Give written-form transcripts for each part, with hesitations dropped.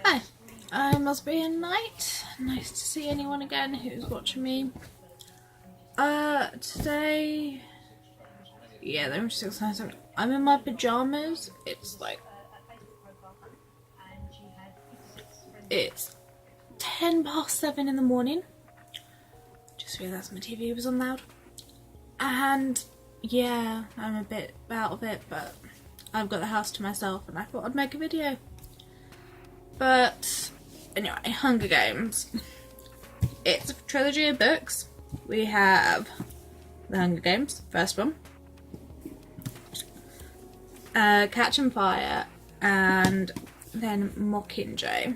Hi, I'm osbian Knight. Nice to see anyone again who's watching me. Today, yeah, let me just explain something. I'm in my pajamas. It's 7:10 in the morning. Just realised my TV was on loud. And yeah, I'm a bit out of it, but I've got the house to myself and I thought I'd make a video. But anyway, Hunger Games. It's a trilogy of books. We have the Hunger Games, first one, Catch and Fire, and then Mockingjay.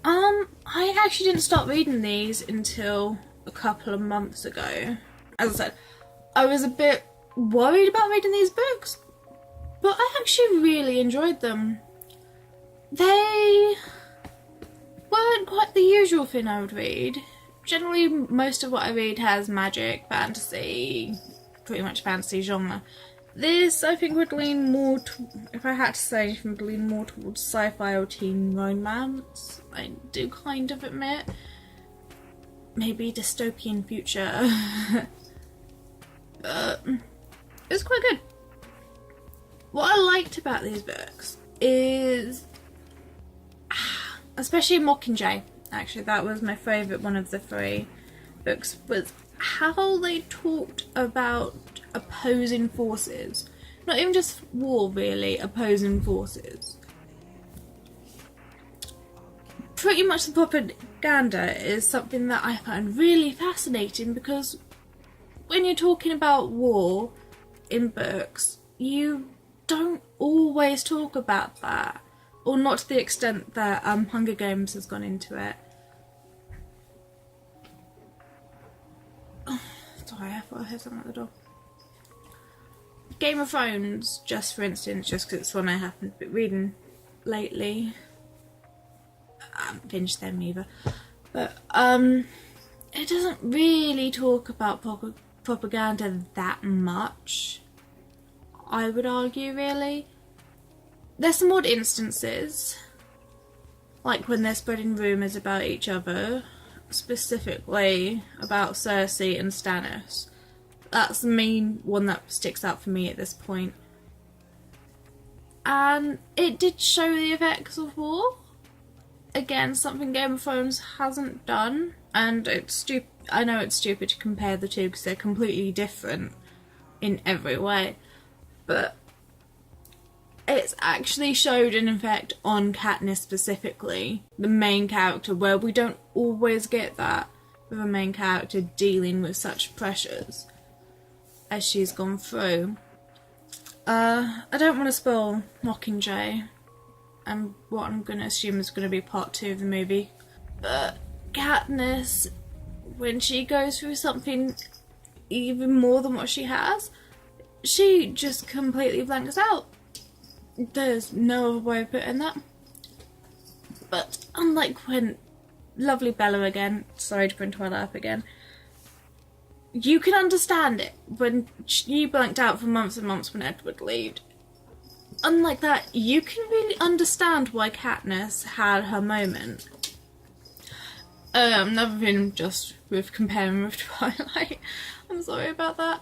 I actually didn't start reading these until a couple of months ago. As I said, I was a bit worried about reading these books, but I actually really enjoyed them. They weren't quite the usual thing I would read. Generally, most of what I read has magic, fantasy, pretty much fantasy genre. This, I think, would lean more, if I had to say anything, would lean more towards sci-fi or teen romance. I do kind of admit. Maybe dystopian future. But it's quite good. What I liked about these books is, especially Mockingjay, actually, that was my favourite one of the three books, was how they talked about opposing forces. Not even just war, really, opposing forces. Pretty much the propaganda is something that I find really fascinating, because when you're talking about war in books, you don't always talk about that, or not to the extent that Hunger Games has gone into it. Oh, sorry, I thought I heard something at the door. Game of Thrones, just for instance, just because it's one I happen to be reading lately. I haven't finished them either. But it doesn't really talk about propaganda that much, I would argue, really. There's some odd instances, like when they're spreading rumours about each other, specifically about Cersei and Stannis. That's the main one that sticks out for me at this point. And it did show the effects of war. Again, something Game of Thrones hasn't done, and it's stupid. I know it's stupid to compare the two because they're completely different in every way, but it's actually showed an effect on Katniss specifically, the main character, where we don't always get that with a main character dealing with such pressures as she's gone through. I don't want to spoil Mockingjay and what I'm going to assume is going to be part 2 of the movie, but Katniss, when she goes through something even more than what she has, she just completely blanks out. There's no other way of putting that. But unlike when lovely Bella again, sorry to bring Twilight up again, you can understand it when you blanked out for months and months when Edward left. Unlike that, you can really understand why Katniss had her moment. Another thing, just with comparing with Twilight, I'm sorry about that,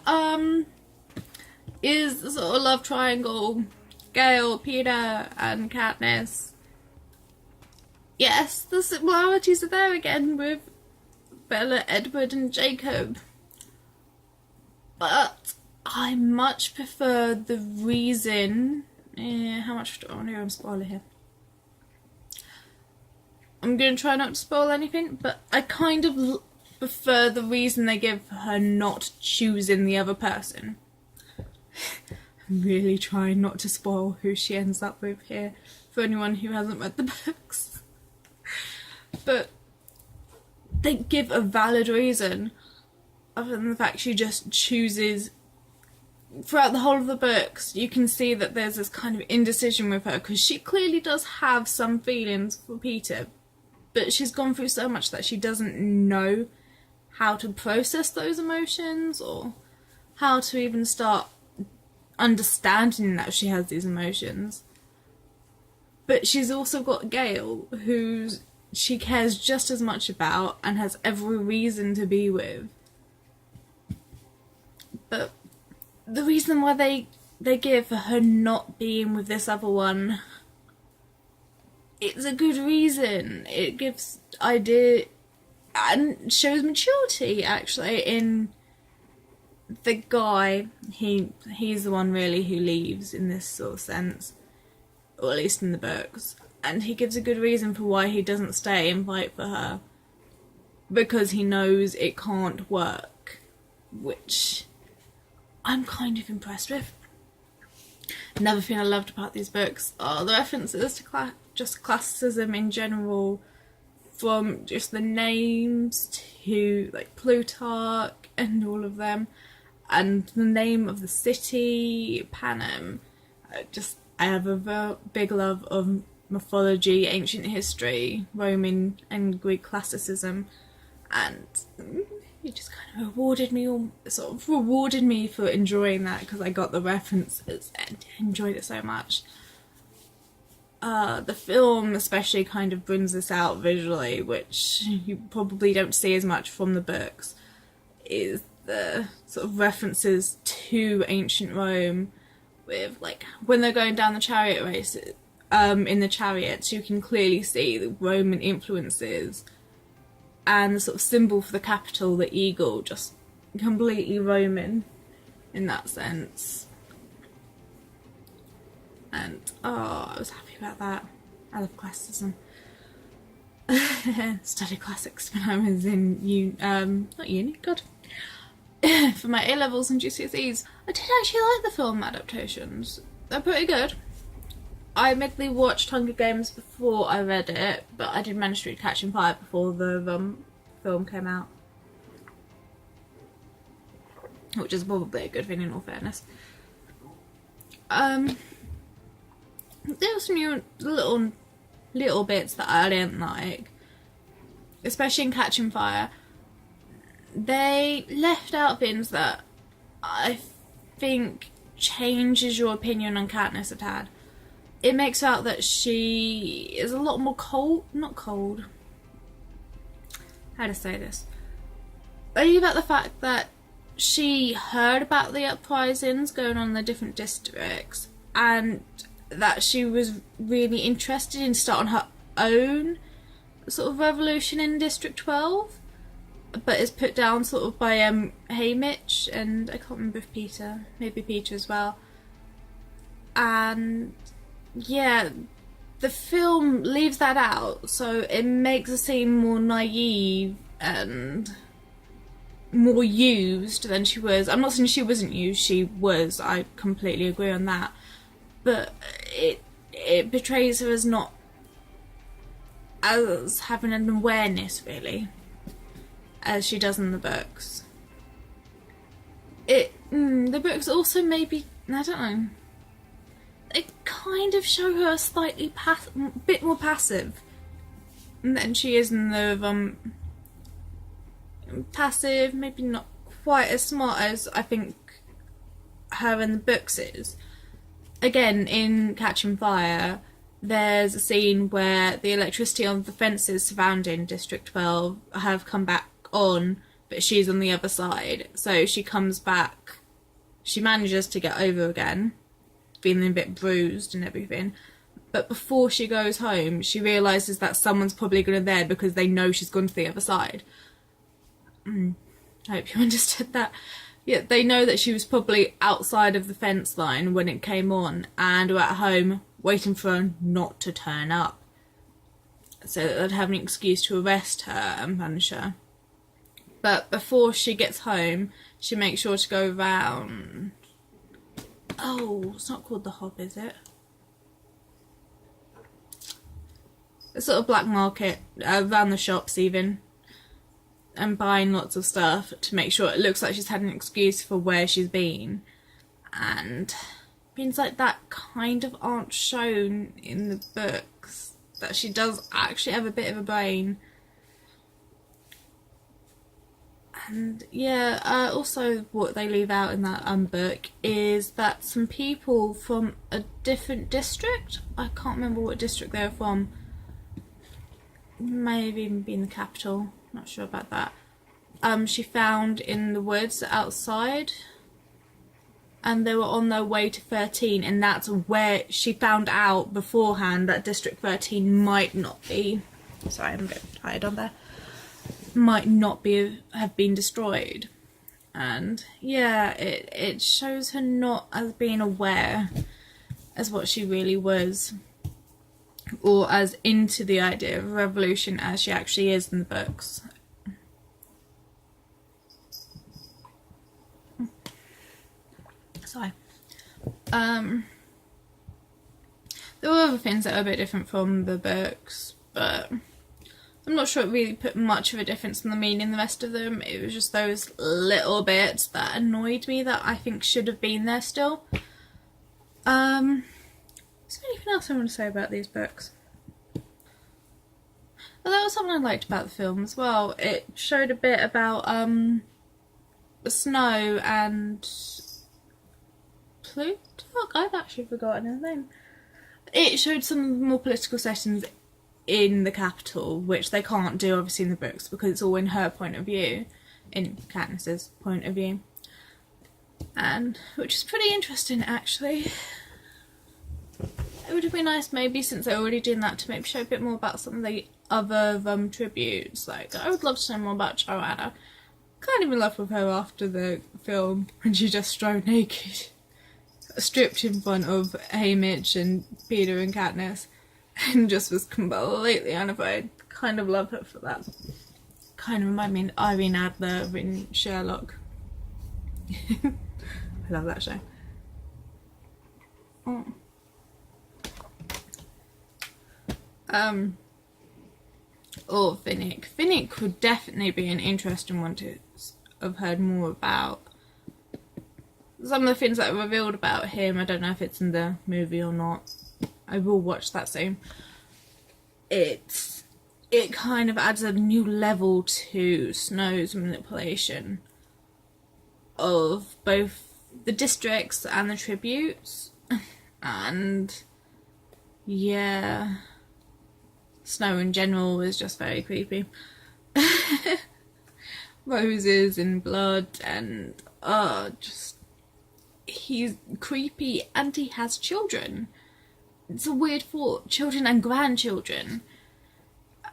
is the sort of love triangle, Gale, Peter, and Katniss. Yes, the similarities are there again with Bella, Edward, and Jacob. But I much prefer the reason. How much do I want to go and spoiler here? I'm going to try not to spoil anything, but I kind of prefer the reason they give for her not choosing the other person. I'm really trying not to spoil who she ends up with here for anyone who hasn't read the books. But they give a valid reason, other than the fact she just chooses. Throughout the whole of the books, you can see that there's this kind of indecision with her, because she clearly does have some feelings for Peter, but she's gone through so much that she doesn't know how to process those emotions, or how to even start understanding that she has these emotions. But she's also got Gale, who she cares just as much about and has every reason to be with. But the reason why they give for her not being with this other one, it's a good reason. It gives idea and shows maturity, actually, in the guy. He's the one really who leaves in this sort of sense, or at least in the books, and he gives a good reason for why he doesn't stay and fight for her, because he knows it can't work, which I'm kind of impressed with. Another thing I loved about these books are the references to just classicism in general, from just the names to like Plutarch and all of them, and the name of the city, Panem. I have a big love of mythology, ancient history, Roman and Greek classicism, and it just kind of rewarded me for enjoying that, because I got the references and enjoyed it so much. The film especially kind of brings this out visually, which you probably don't see as much from the books, is the sort of references to ancient Rome, with like when they're going down the chariot races, in the chariots, you can clearly see the Roman influences, and the sort of symbol for the capital, the eagle, just completely Roman in that sense. And I was happy about that. I love classicism. Studied classics when I was in not uni, God. For my A-levels and GCSEs. I did actually like the film adaptations. They're pretty good. I admittedly watched Hunger Games before I read it, but I did manage to read Catching Fire before the film came out. Which is probably a good thing in all fairness. There were some new little bits that I didn't like, especially in Catching Fire. They left out things that I think changes your opinion on Katniss a tad. It makes out that she is a lot more not cold. How to say this? I leave out the fact that she heard about the uprisings going on in the different districts, and that she was really interested in starting her own sort of revolution in District 12, but is put down sort of by Haymitch, and I can't remember if Peter, maybe Peter as well. And yeah, the film leaves that out, so it makes her seem more naive and more used than she was. I'm not saying she wasn't used, she was, I completely agree on that. But it portrays her as not as having an awareness, really, as she does in the books. The books also maybe, I don't know, they kind of show her slightly bit more passive than she is in the passive, maybe not quite as smart as I think her in the books is. Again, in Catching Fire, there's a scene where the electricity on the fences surrounding District 12 have come back on, but she's on the other side. So she comes back, she manages to get over again, feeling a bit bruised and everything. But before she goes home, she realises that someone's probably going to there because they know she's gone to the other side. I hope you understood that. Yeah, they know that she was probably outside of the fence line when it came on, and were at home waiting for her not to turn up, so that they'd have an excuse to arrest her and punish her. But before she gets home, she makes sure to go round... Oh, it's not called the Hob, is it? A sort of black market, around the shops even, and buying lots of stuff to make sure it looks like she's had an excuse for where she's been. And things like that kind of aren't shown in the books, that she does actually have a bit of a brain. And yeah, also what they leave out in that book is that some people from a different district, I can't remember what district they were from, may have even been the capital, not sure about that, she found in the woods outside, and they were on their way to 13, and that's where she found out beforehand that District 13 might not be, sorry I'm a bit tired on there, might not be have been destroyed. And yeah, it shows her not as being aware as what she really was, or as into the idea of revolution as she actually is in the books. Sorry. There were other things that are a bit different from the books, but I'm not sure it really put much of a difference in the meaning in the rest of them. It was just those little bits that annoyed me that I think should have been there still. Is there anything else I want to say about these books? Well, that was something I liked about the film as well. It showed a bit about Snow and Plutarch? I've actually forgotten his name. It showed some more political settings in the capital, which they can't do obviously in the books because it's all in her point of view, in Katniss's point of view, and which is pretty interesting actually. It would have been nice maybe, since they're already doing that, to maybe show a bit more about some of the other tributes. Like, I would love to know more about Joanna. Kind of in love with her after the film when she just strode naked, stripped in front of Haymitch and Peter and Katniss, and just was completely unafraid. Kind of love her for that. Kind of remind me of Irene Adler in Sherlock. I love that show. Oh. Or Finnick. Finnick would definitely be an interesting one to have heard more about. Some of the things that are revealed about him, I don't know if it's in the movie or not. I will watch that soon. It kind of adds a new level to Snow's manipulation of both the districts and the tributes. And yeah, Snow in general is just very creepy. Roses and blood and just, he's creepy and he has children. It's a weird thought, children and grandchildren.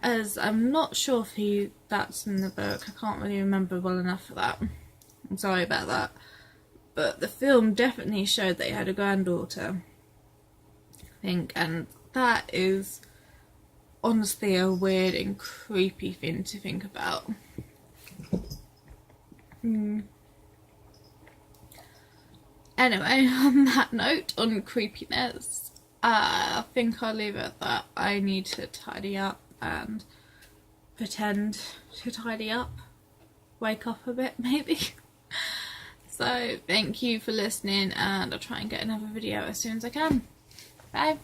As I'm not sure if that's in the book, I can't really remember well enough for that. I'm sorry about that. But the film definitely showed they had a granddaughter, I think, and that is honestly a weird and creepy thing to think about. Anyway, on that note, on creepiness, I think I'll leave it at that. I need to tidy up and pretend to tidy up. Wake up a bit, maybe. So, thank you for listening, and I'll try and get another video as soon as I can. Bye!